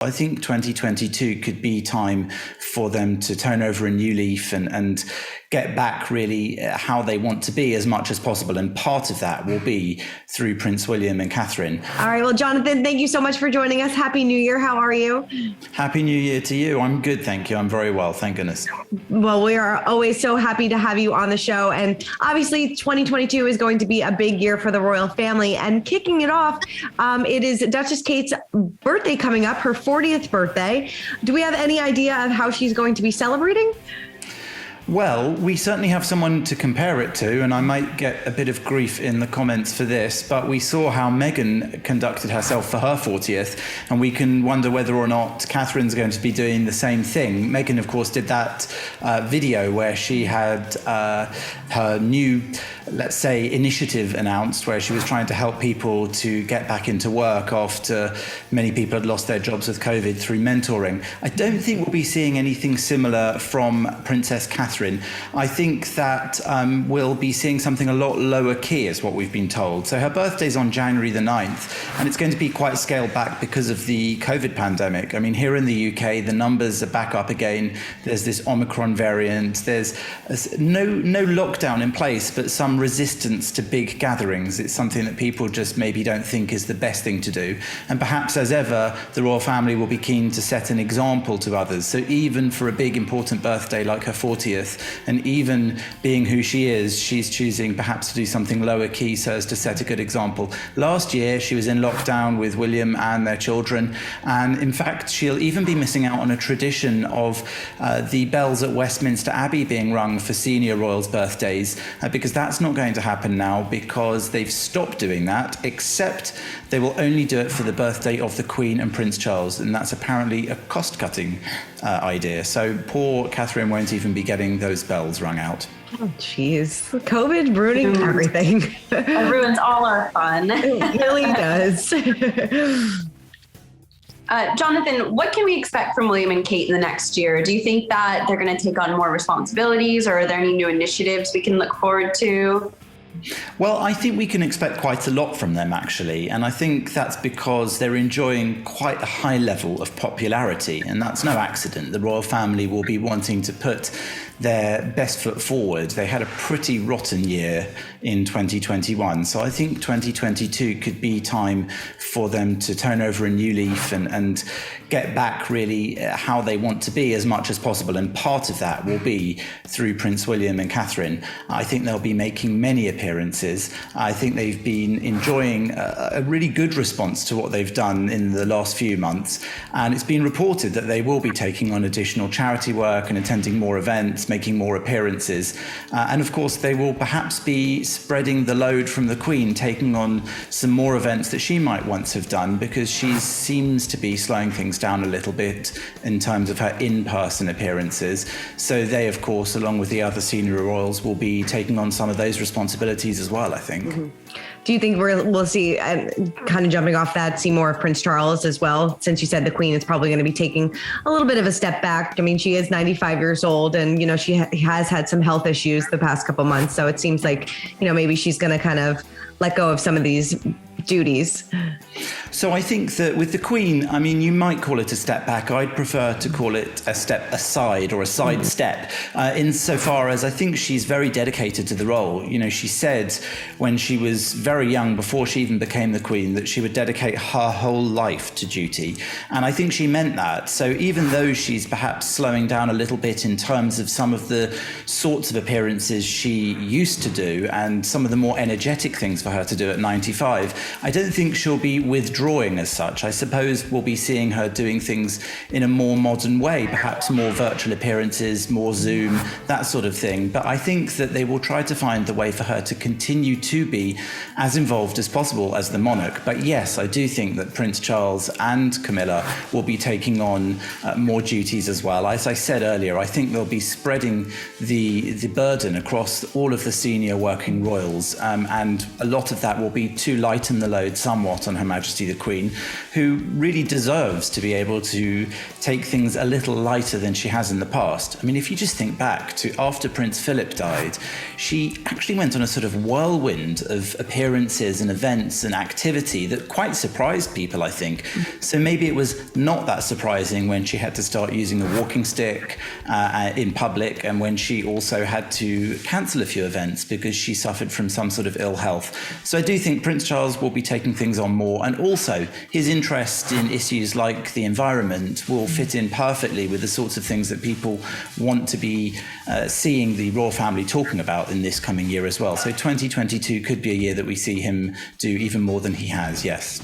I think 2022 could be time for them to turn over a new leaf and get back really how they want to be as much as possible. And part of that will be through Prince William and Catherine. All right. Well, Jonathan, thank you so much for joining us. Happy New Year. How are you? Happy New Year to you. I'm good, thank you. I'm very well, thank goodness. Well, we are always so happy to have you on the show. And obviously 2022 is going to be a big year for the royal family. And kicking it off, it is Duchess Kate's birthday coming up, her 40th birthday. Do we have any idea of how she's going to be celebrating? Well, we certainly have someone to compare it to, and I might get a bit of grief in the comments for this, but we saw how Meghan conducted herself for her 40th, and we can wonder whether or not Catherine's going to be doing the same thing. Meghan, of course, did that video where she had her new, let's say, initiative announced, where she was trying to help people to get back into work after many people had lost their jobs with COVID through mentoring. I don't think we'll be seeing anything similar from Princess Catherine. I think that we'll be seeing something a lot lower key, is what we've been told. So her birthday's on January the 9th, and it's going to be quite scaled back because of the COVID pandemic. I mean, here in the UK, the numbers are back up again. There's this Omicron variant. There's no lockdown in place, but some resistance to big gatherings. It's something that people just maybe don't think is the best thing to do. And perhaps, as ever, the royal family will be keen to set an example to others. So even for a big, important birthday like her 40th, and even being who she is, she's choosing perhaps to do something lower key so as to set a good example. Last year, she was in lockdown with William and their children. And in fact, she'll even be missing out on a tradition of the bells at Westminster Abbey being rung for senior royals' birthdays, because that's not going to happen now because they've stopped doing that, except they will only do it for the birthday of the Queen and Prince Charles. And that's apparently a cost-cutting idea. So poor Catherine won't even be getting those bells rung out. Oh, jeez. COVID ruining everything. It ruins all our fun. It really does. Jonathan, what can we expect from William and Kate in the next year? Do you think that they're going to take on more responsibilities, or are there any new initiatives we can look forward to? Well, I think we can expect quite a lot from them, actually. And I think that's because they're enjoying quite a high level of popularity. And that's no accident. The royal family will be wanting to put their best foot forward. They had a pretty rotten year in 2021. So I think 2022 could be time for them to turn over a new leaf and get back really how they want to be as much as possible. And part of that will be through Prince William and Catherine. I think they'll be making many appearances. I think they've been enjoying a really good response to what they've done in the last few months. And it's been reported that they will be taking on additional charity work and attending more events, making more appearances. And of course, they will perhaps be spreading the load from the Queen, taking on some more events that she might once have done, because she seems to be slowing things down a little bit in terms of her in-person appearances. So they, of course, along with the other senior royals, will be taking on some of those responsibilities as well, I think. Mm-hmm. Do you think we'll see, kind of jumping off that, see more of Prince Charles as well? Since you said the Queen is probably going to be taking a little bit of a step back. I mean, she is 95 years old, and, you know, she has had some health issues the past couple months. So it seems like, you know, maybe she's going to kind of let go of some of these duties. So I think that with the Queen, I mean, you might call it a step back. I'd prefer to call it a step aside or a side step, insofar as I think she's very dedicated to the role. You know, she said when she was very young, before she even became the Queen, that she would dedicate her whole life to duty. And I think she meant that. So even though she's perhaps slowing down a little bit in terms of some of the sorts of appearances she used to do and some of the more energetic things for her to do at 95, I don't think she'll be withdrawing as such. I suppose we'll be seeing her doing things in a more modern way, perhaps more virtual appearances, more Zoom, that sort of thing. But I think that they will try to find the way for her to continue to be as involved as possible as the monarch. But yes, I do think that Prince Charles and Camilla will be taking on more duties as well. As I said earlier, I think they'll be spreading the burden across all of the senior working royals, and a lot of that will be to lighten the load somewhat on Her Majesty the Queen, who really deserves to be able to take things a little lighter than she has in the past. I mean, if you just think back to after Prince Philip died, she actually went on a sort of whirlwind of appearances and events and activity that quite surprised people, I think. So maybe it was not that surprising when she had to start using a walking stick in public, and when she also had to cancel a few events because she suffered from some sort of ill health. So I do think Prince Charles will be taking things on more, and also his interest in issues like the environment will fit in perfectly with the sorts of things that people want to be seeing the royal family talking about in this coming year as well. So 2022 could be a year that we see him do even more than he has, yes.